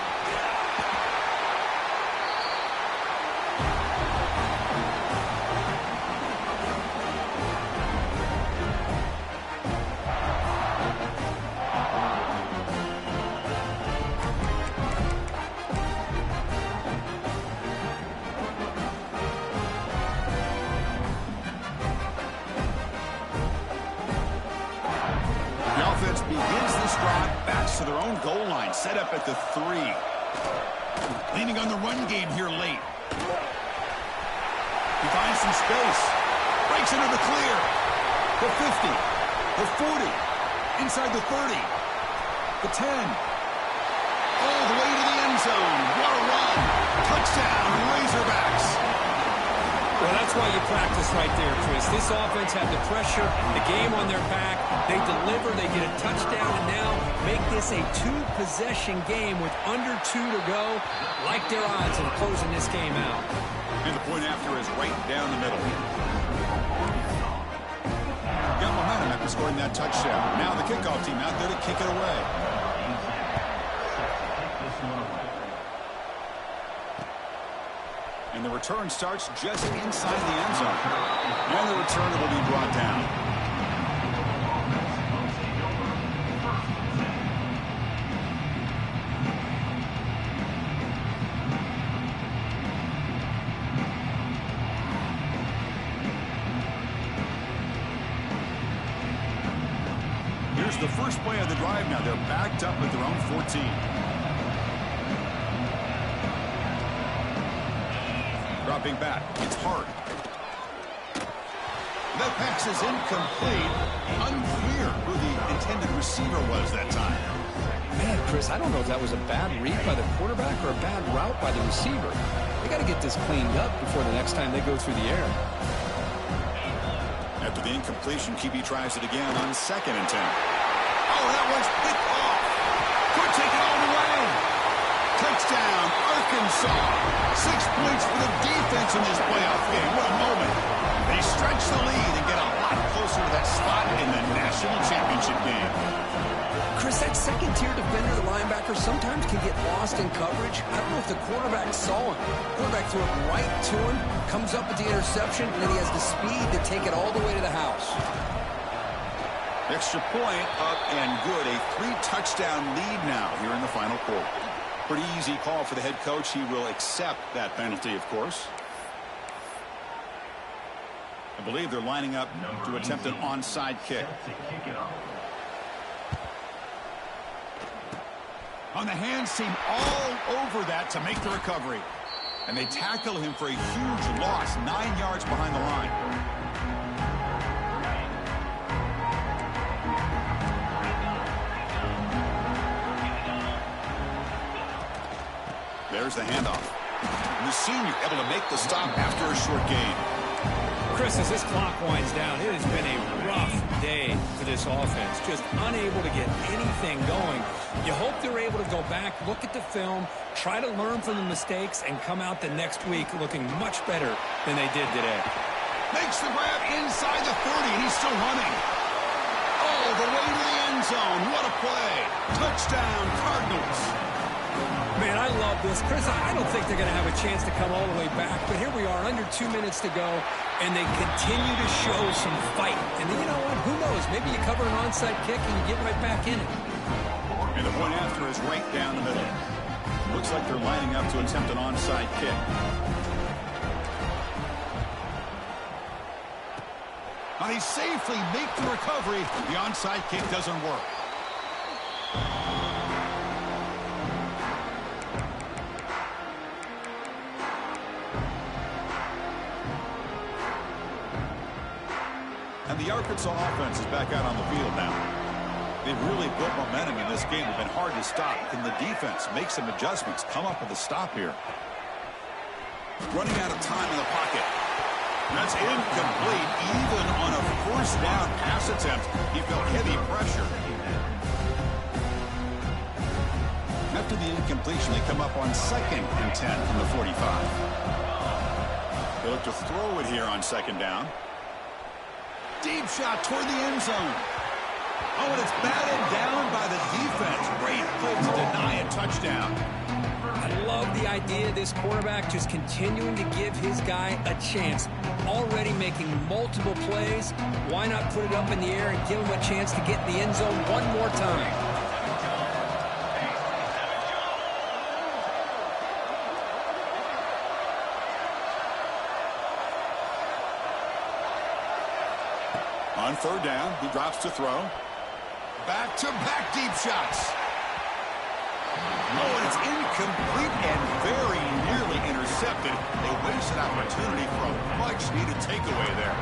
squad backs to their own goal line, set up at the 3. Leaning on the run game here late. He finds some space. Breaks into the clear. The 50. The 40. Inside the 30. The 10. All the way to the end zone. What a run. Touchdown, Razorbacks. Well, that's why you practice right there, Chris. This offense had the pressure, the game on their back. They deliver, they get a touchdown, and now make this a 2-possession game with under 2 to go. Like their odds of closing this game out. And the point after is right down the middle. Got momentum after scoring that touchdown. Now the kickoff team out there to kick it away. And the return starts just inside the end zone. And the return will be brought down. Here's the first play of the drive now. They're backed up at their own 14. Dropping back. It's hard. That pass is incomplete. Unclear who the intended receiver was that time. Man, Chris, I don't know if that was a bad read by the quarterback or a bad route by the receiver. They got to get this cleaned up before the next time they go through the air. After the incompletion, QB tries it again on 2nd and 10. Oh, that one's picked off. Could take it all the way. Touchdown, Arkansas. 6 points for the defense in this playoff game. What a moment. They stretch the lead and get a lot closer to that spot in the national championship game. Chris, that second-tier defender, the linebacker, sometimes can get lost in coverage. I don't know if the quarterback saw him. Quarterback threw it right to him, comes up with the interception, and then he has the speed to take it all the way to the house. Extra point up and good. A 3-touchdown lead now here in the final quarter. Pretty easy call for the head coach. He will accept that penalty, of course. I believe they're lining up to attempt an onside kick. On the hands team all over that to make the recovery. And they tackle him for a huge loss, 9 yards behind the line. There's the handoff. And the senior able to make the stop after a short gain. Chris, as this clock winds down, it has been a rough day for this offense. Just unable to get anything going. You hope they're able to go back, look at the film, try to learn from the mistakes, and come out the next week looking much better than they did today. Makes the grab inside the 30, and he's still running. Oh, the way to the end zone. What a play. Touchdown, Cardinals. Man, I love this. Chris, I don't think they're going to have a chance to come all the way back, but here we are, under 2 minutes to go, and they continue to show some fight. And you know what? Who knows? Maybe you cover an onside kick and you get right back in it. And the point after is right down the middle. Looks like they're lining up to attempt an onside kick. Now they safely make the recovery. The onside kick doesn't work. And the Arkansas offense is back out on the field now. They've really built momentum in this game. It's been hard to stop. Can the defense make some adjustments, come up with a stop here? Running out of time in the pocket. That's incomplete. Even on a first down pass attempt, he felt heavy pressure. After the incompletion, they come up on 2nd and 10 from the 45. They look to throw it here on 2nd down. Deep shot toward the end zone. Oh, and it's batted down by the defense. Great play to deny a touchdown. I love the idea of this quarterback just continuing to give his guy a chance. Already making multiple plays. Why not put it up in the air and give him a chance to get in the end zone one more time? On 3rd down, he drops to throw. Back-to-back deep shots. Oh, and it's incomplete and very nearly intercepted. They wasted opportunity for a much-needed takeaway there.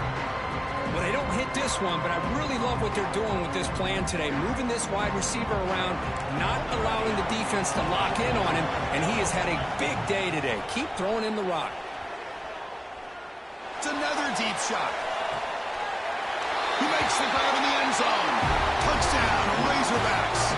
Well, they don't hit this one, but I really love what they're doing with this plan today. Moving this wide receiver around, not allowing the defense to lock in on him, and he has had a big day today. Keep throwing him the rock. It's another deep shot. He makes the grab in the end zone. Touchdown, Razorbacks.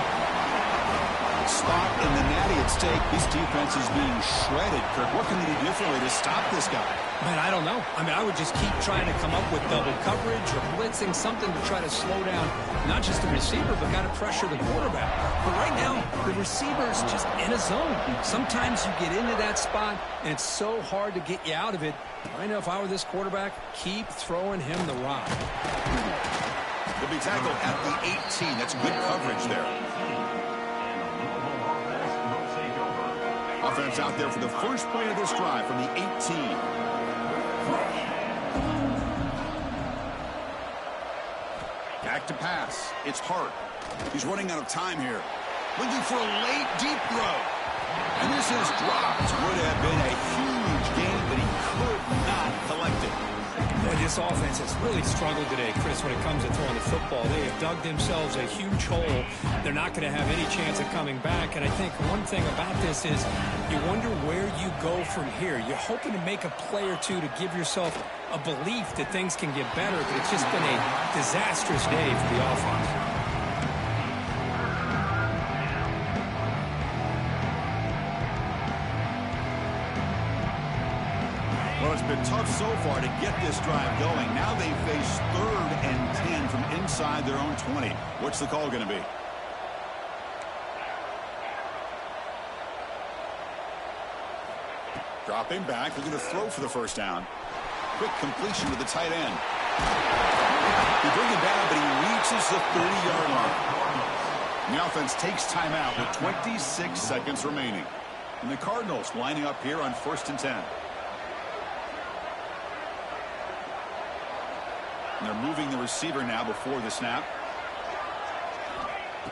Spot in the natty at stake. This defense is being shredded. Kirk, what can they do differently to stop this guy? Man, I don't know. I mean, I would just keep trying to come up with double coverage or blitzing, something to try to slow down not just the receiver, but got to pressure the quarterback. But right now, the receiver is just in a zone. Sometimes you get into that spot, and it's so hard to get you out of it. I know if I were this quarterback, keep throwing him the rock. He'll be tackled at the 18. That's good coverage there. Offense out there for the first play of this drive from the 18. Back to pass. It's Hart. He's running out of time here. Looking for a late, deep throw. And this is dropped. Would have been a huge gain, but he could not collect it. Boy, this offense has really struggled today, Chris, when it comes to throwing the football. They have dug themselves a huge hole. They're not going to have any chance of coming back. And I think one thing about this is you wonder where you go from here. You're hoping to make a play or two to give yourself a belief that things can get better, but it's just been a disastrous day for the offense. Well, it's been tough so far to get this drive going. Now they face 3rd and 10 from inside their own 20. What's the call going to be? Dropping back, looking to throw for the first down. Quick completion to the tight end. He brings it down, but he reaches the 30-yard line. And the offense takes timeout with 26 seconds remaining. And the Cardinals lining up here on 1st and 10. And they're moving the receiver now before the snap.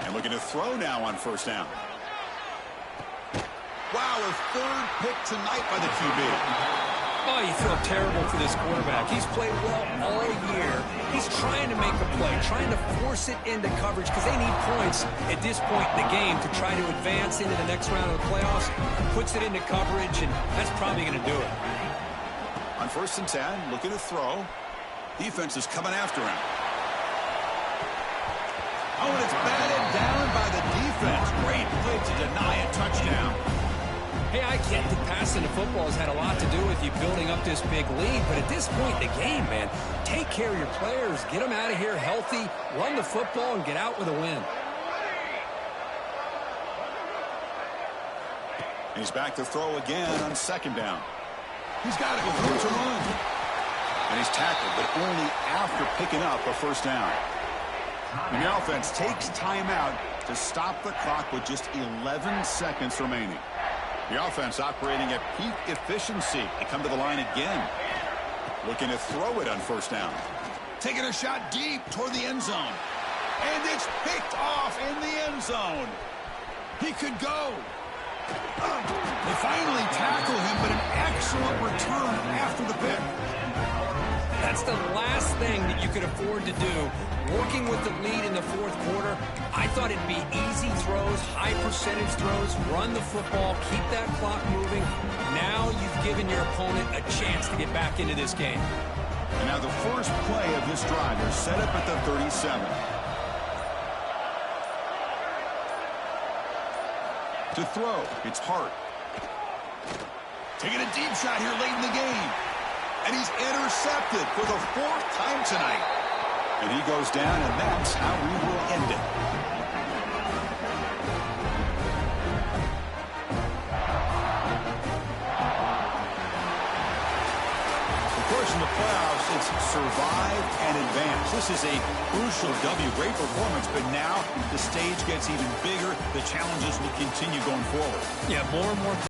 And looking to throw now on 1st down. Wow, a 3rd pick tonight by the QB. Oh, you feel terrible for this quarterback. He's played well all year. He's trying to make a play, trying to force it into coverage because they need points at this point in the game to try to advance into the next round of the playoffs. Puts it into coverage, and that's probably going to do it. On 1st and 10, looking to throw. Defense is coming after him. Oh, and it's batted down by the defense. Great play to deny a touchdown. Hey, I get that passing the football has had a lot to do with you building up this big lead, but at this point in the game, man, take care of your players, get them out of here healthy, run the football, and get out with a win. He's back to throw again on 2nd down. He's got it with room to run. And he's tackled, but only after picking up a 1st down. And the offense takes timeout to stop the clock with just 11 seconds remaining. The offense operating at peak efficiency. They come to the line again. Looking to throw it on 1st down. Taking a shot deep toward the end zone. And it's picked off in the end zone. He could go. They finally tackle him, but an excellent return after the pick. That's the last thing that you could afford to do. Working with the lead in the 4th quarter, I thought it'd be easy throws, high percentage throws, run the football, keep that clock moving. Now you've given your opponent a chance to get back into this game. And now the first play of this drive is set up at the 37. To throw, it's Hart. Taking a deep shot here late in the game. And he's intercepted for the 4th time tonight. And he goes down, and that's how we will end it. Of course, in the playoffs, it's survive and advance. This is a crucial W. Great performance, but now the stage gets even bigger. The challenges will continue going forward. Yeah, more and more